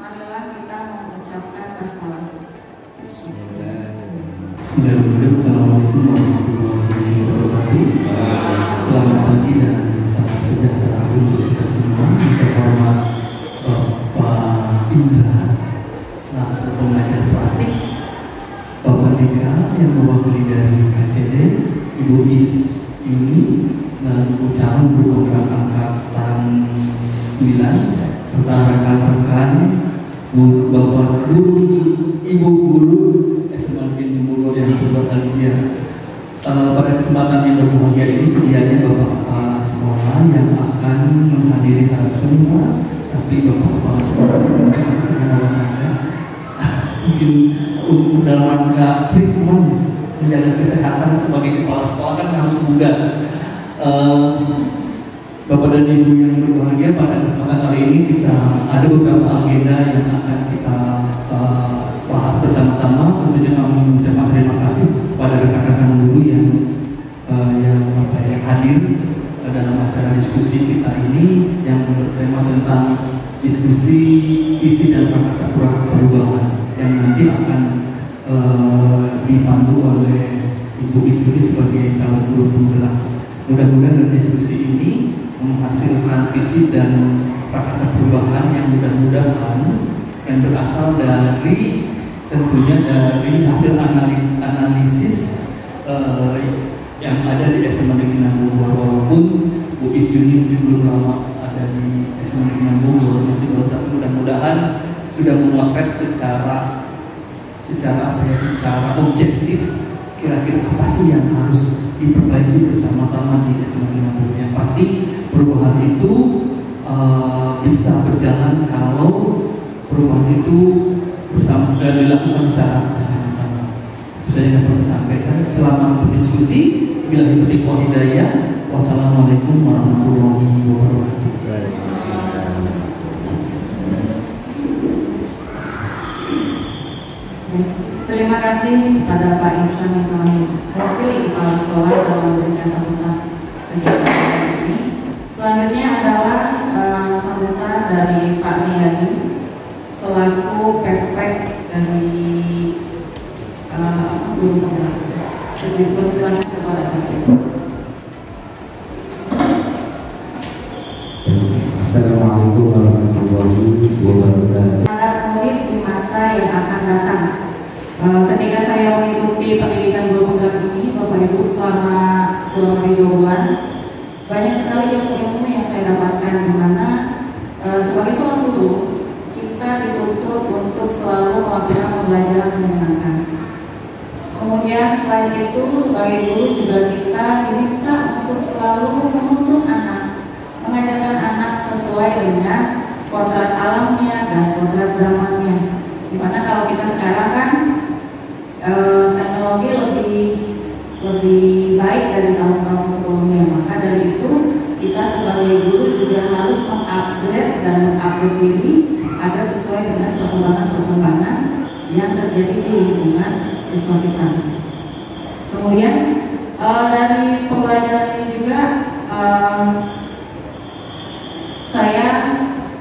marilah kita mengucapkan basmalah. Bismillahirrahmanirrahim. Assalamualaikum warahmatullahi wabarakatuh. Selamat pagi dan salam sejahtera untuk kita semua. Terhormat Bapak Indra selaku pengajar praktik, Bapak Deka yang mewakili dari KCD, Ibu Is ini selaku calon guru penggerak angkatan 9, serta rekan-rekan Bapak guru, Ibu guru yang berbahagia. Pada kesempatan yang berbahagia ini sedianya Bapak Kepala Sekolah yang akan menghadiri hal semua, tapi Bapak Kepala Sekolah masih sedang olahraga. Mungkin untuk dalam rangka treatment menjaga kesehatan sebagai kepala sekolah kan harus muda. Bapak dan Ibu yang berbahagia, pada kesempatan kali ini kita ada beberapa agenda yang akan kita bahas bersama-sama. Tentunya kami mengucapkan terima kasih kepada rekan-rekan guru yang hadir dalam acara diskusi kita ini yang bertema tentang diskusi visi dan prakarsa perubahan yang nanti akan dipandu oleh Ibu Iswini sebagai calon guru penggerak. Mudah-mudahan dari diskusi ini menghasilkan visi dan prakarsa perubahan yang mudah-mudahan yang berasal dari tentunya dari hasil analisis yang ada di SMA Negeri 6 Bogor. Walaupun Bu Isyuni belum lama ada di SMA Negeri 6 Bogor, masih baru, tapi mudah-mudahan sudah memotret secara objektif kira-kira apa sih yang harus diperbaiki bersama-sama di SMA Negeri 6 Bogor. Yang pasti perubahan itu bisa berjalan kalau perubahan itu bersama dan dilakukan secara bersama-sama. Itu saja yang dapat saya sampaikan. Selamat berdiskusi. Bila itu taufiq hidayah. Wassalamualaikum warahmatullahi wabarakatuh. Terima kasih pada Pak Islam yang telah mewakili kepala sekolah dalam memberikan sambutan kegiatan ini. Selanjutnya adalah sambutan dari Pak Riyadi selaku pepek dari guru penggerak. Silakan kepada Pak. Assalamualaikum warahmatullahi wabarakatuh. Sangat komit di masa yang akan datang. Ketika saya mengikuti pendidikan guru penggerak ini, Bapak Ibu, selama kurang lebih 2 bulan, banyak sekali ilmu-ilmu yang saya dapatkan, di mana sebagai seorang guru kita dituntut untuk selalu melakukan pembelajaran yang menyenangkan. Kemudian selain itu sebagai guru juga kita diminta untuk selalu menuntun anak, mengajarkan anak sesuai dengan kodrat alamnya dan kodrat zamannya. Dimana kalau kita sekarang kan teknologi lebih baik dari tahun-tahun sebelumnya, maka dari itu kita sebagai guru juga harus mengupgrade dan mengupgrade diri agar sesuai dengan perkembangan-perkembangan yang terjadi di lingkungan siswa kita. Kemudian dari pembelajaran ini juga saya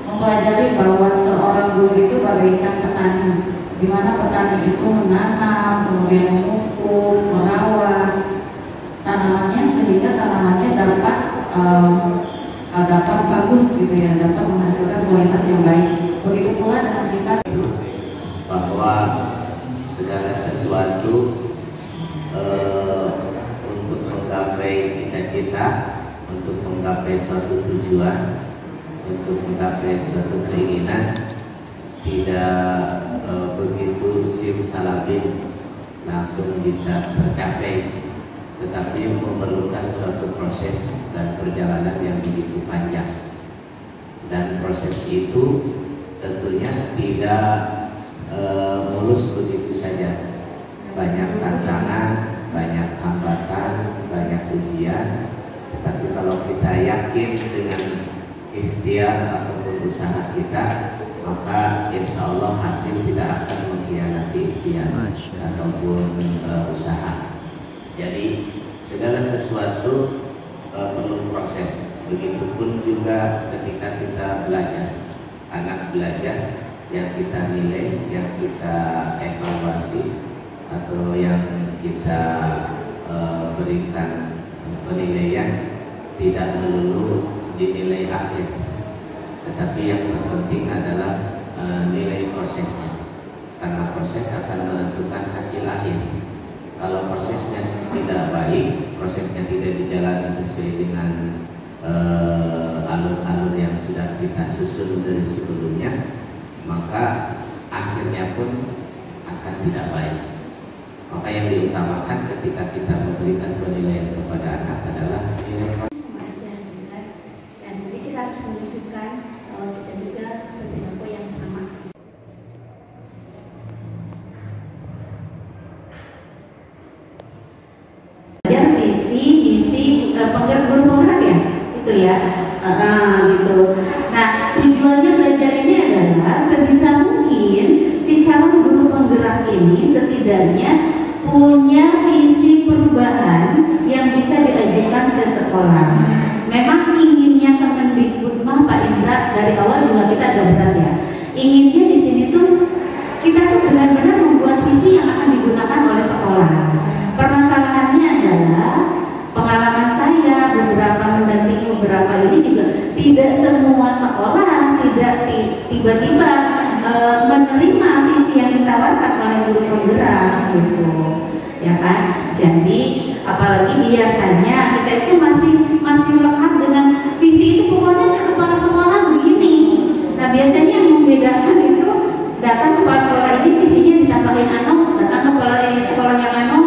mempelajari bahwa seorang guru itu bagaikan petani, di mana petani itu menanam, kemudian memupuk, merawat tanamannya sehingga tanamannya dapat bagus gitu ya, dapat menghasilkan kualitas yang baik. Begitu pula dengan kita, bahwa segala sesuatu untuk menggapai cita-cita, untuk menggapai suatu tujuan, untuk menggapai suatu keinginan tidak begitu simsalabim langsung bisa tercapai, tetapi memerlukan suatu proses dan perjalanan yang begitu panjang. Dan proses itu tentunya tidak mulus begitu saja. Banyak tantangan, banyak hambatan, banyak ujian. Tetapi kalau kita yakin dengan ikhtiar ataupun usaha kita, maka insya Allah hasil tidak akan mengkhianati ikhtiar ataupun usaha. Jadi segala sesuatu perlu proses. Begitupun juga ketika kita belajar, anak belajar yang kita nilai, yang kita evaluasi, atau yang kita berikan penilaian tidak melulu dinilai akhir, tetapi yang terpenting adalah nilai prosesnya, karena proses akan menentukan hasil akhir. Kalau prosesnya tidak baik, prosesnya tidak dijalani sesuai dengan alur-alur yang sudah kita susun dari sebelumnya, maka akhirnya pun akan tidak baik. Maka yang diutamakan ketika kita memberikan penilaian kepada anak adalah nilai proses. Sama aja, benar. Dan jadi kita harus menunjukkan bahwa kita juga berperilaku yang sama. Visi, misi, guru penggerak ya, itu ya, gitu. Nah, tujuannya belajar ini adalah sebisa mungkin si calon guru penggerak ini setidaknya punya visi perubahan yang bisa diajukan ke sekolah. Memang inginnya Kemendikbud Pak Indra dari awal juga kita agak berat ya. Inginnya di sini tuh kita tuh benar-benar membuat visi yang akan digunakan oleh sekolah. Permasalahannya adalah pengalaman saya beberapa mendampingi beberapa ini juga tidak semua sekolah tidak tiba-tiba menerima visi yang ditawarkan oleh guru penggerak gitu, ya kan? Jadi apalagi biasanya kita itu masih lekat dengan visi itu pokoknya kepala sekolah begini. Nah biasanya yang membedakan itu datang kepala sekolah ini visinya ditambahin datang kepala sekolah yang mau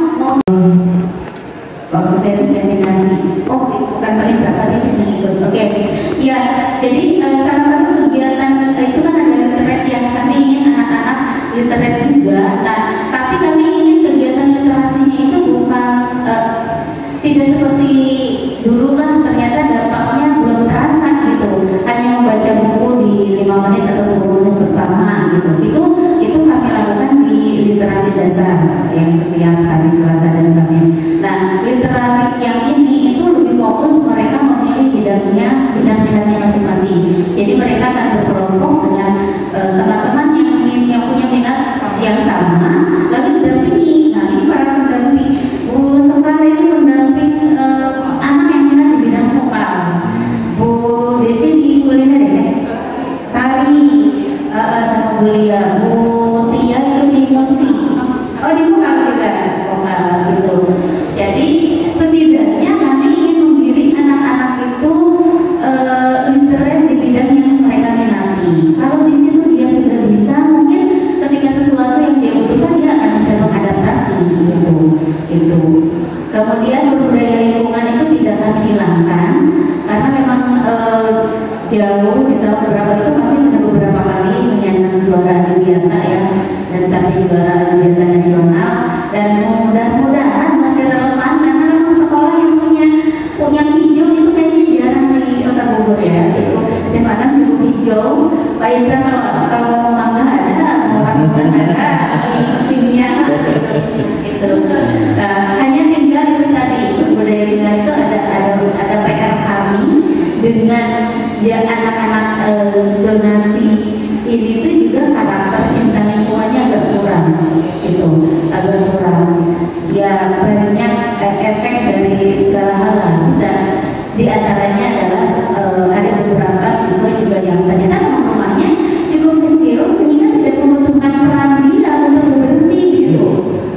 waktu saya diseminasi, bukan Pak Indra, Pak Indra yang ikut. Oke. Ya, jadi salah satu kegiatan itu kan ada literate yang kami ingin anak-anak literate juga. Nah, tapi kami ingin kegiatan literasinya itu bukan tidak seperti dulu lah, ternyata dampaknya belum terasa gitu. Hanya membaca buku di 5 menit atau 10 menit pertama gitu. Itu kami lakukan di literasi dasar yang setiap hari Selasa dan Kamis. Nah, literasi yang ini itu lebih fokus mereka memilih bidang minatnya masing-masing. Jadi mereka akan berkelompok dengan teman-teman yang punya minat yang sama, lalu mendampingi. Nah, ini para pendamping. Bu Sekar ini mendamping anak yang minat di bidang vokal. Bu Desi di kuliner ya, tari sama Bu Lia. Bu Tia itu di musik. Oh, di vokal juga, vokal gitu. Jadi setidaknya kami ingin menggiring anak-anak itu literate di bidang yang mereka minati. Kalau di situ dia sudah bisa, mungkin ketika sesuatu yang dia butuhkan dia akan bisa mengadaptasi gitu. Itu. Kemudian budaya lingkungan itu tidak kami hilangkan karena memang jauh di tahun berapa itu kami sudah beberapa kali menyandang juara Adiwiyata ya, dan sampai juara Adiwiyata nasional, dan mudah-mudahan masih relevan karena memang sekolah yang punya hijau itu kayaknya jarang di Kota Bogor ya. SMA 6 cukup hijau. Pak Indra kalau mau mangga ada, mau rambutan ada, musimnya gitu. Hanya tinggal itu tadi budaya lingkungan itu ada PR kami dengan ya anak-anak zonasi ini tuh juga karakter cinta lingkungannya agak kurang gitu, agak kurang ya, banyak efek dari segala hal lah. Bisa diantaranya adalah ada beberapa siswa juga yang ternyata rumahnya cukup kecil sehingga tidak membutuhkan peran dia untuk membersih gitu,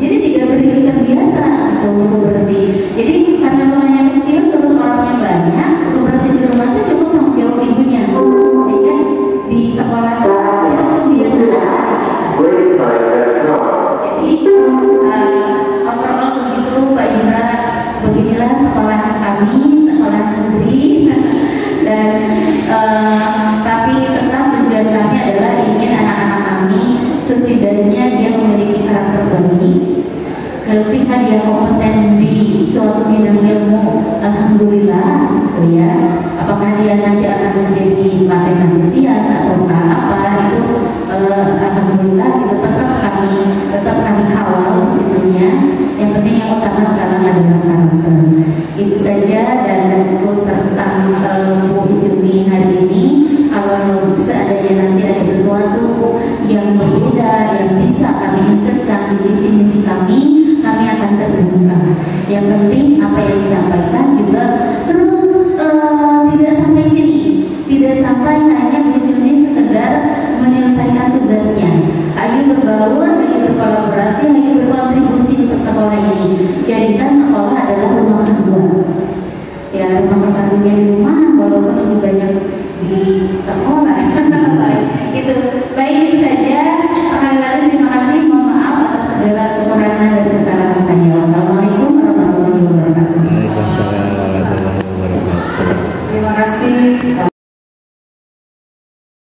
jadi tidak terbiasa gitu untuk membersih. Jadi karena rumahnya kecil terus orangnya banyak, membersih di rumah itu cukup tanggung jawab ibunya, sehingga di sekolah itu kebiasaan dari kita. Jadi overall begitu Pak Indra, beginilah sekolah kami, sekolah negeri. Dan tapi tetap tujuan kami adalah ingin anak-anak kami setidaknya dia memiliki karakter baik. Ketika dia kompeten di suatu bidang ilmu, alhamdulillah gitu ya. Apakah dia nanti akan menjadi matematisian atau apa itu alhamdulillah gitu, tetap kami kawal situnya. Yang penting yang utama sekarang adalah karakter. Itu saja. Dan tentang Bu Isyuni hari ini, kalau seandainya nanti ada sesuatu penting apa yang disampaikan juga. Terus tidak sampai sini, tidak sampai hanya Bu Yuni sekedar menyelesaikan tugasnya. Ayo berbaur, ayo berkolaborasi, ayo berkontribusi untuk sekolah ini.